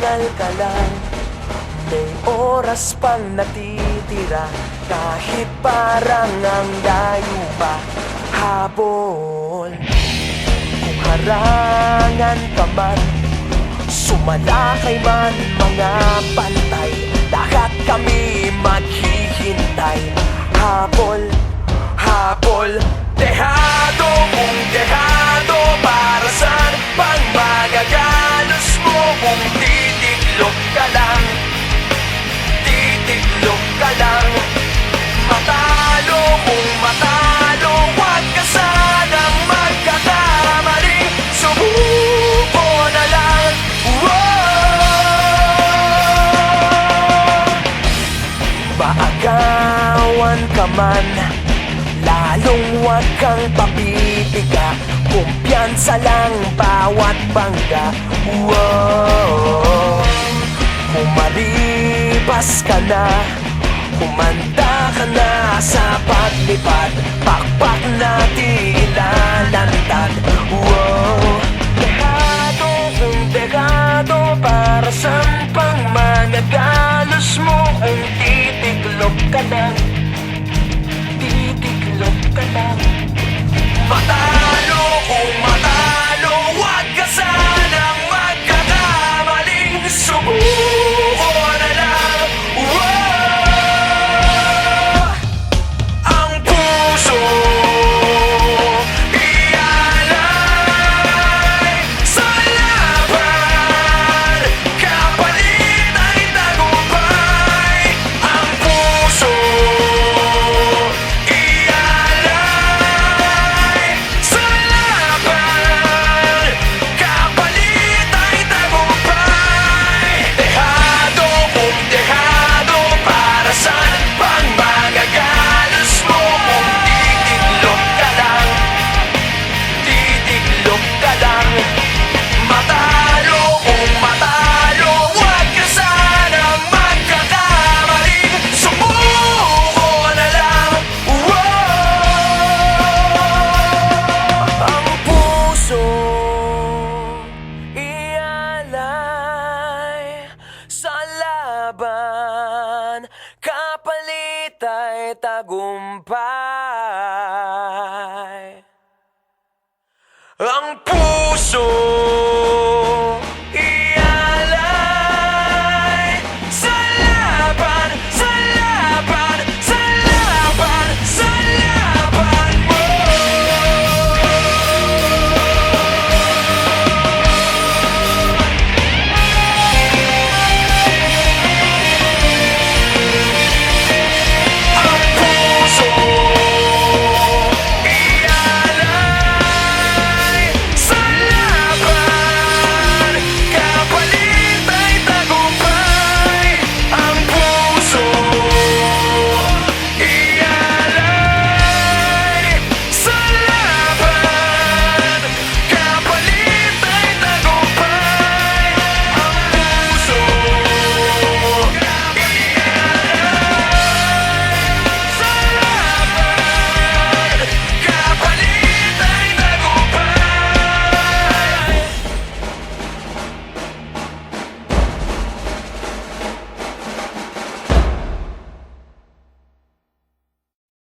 Magpahingal ka lang, may oras pang natitira. Kahit parang ang layo pa, habol. Kung harangan ka man, sumalakay man mga bantay, lahat kami maghihintay. Habol, habol, dehado kung dehado. Para saan pang magagalos mo kung titiklop ka lang? Titiklop ka lang. Matalo kung matalo, huwag ka sanang magkakamali. Subuko na lang. Maagawan ka man, lalong huwag kang papipiga. Kumpiyansa lang bawat bangga. Kung malibas ka na, kumanda ka na sa paglipad, pakpak natin ilalantad. Dehado kung dehado, para saan pang managalos mo kung titiklop ka lang? Titiklop ka lang. Matalo kung matalo, huwag ka sanang magkakamaling. Subuko na lang. Ang puso ialay sa laban, kapalit ay tagumpay. Ang puso ialay sa laban, kapalit ay tagumpay. Dehado kung dehado, para saan pang magagalos mo kung titiklop ka lang? Titiklop ka lang. Matalo kung matalo, huwag ka sanang magkakamali. Sumuko na lang. Ang puso ialay sa laban, kapalit ay tagumpay. Ang puso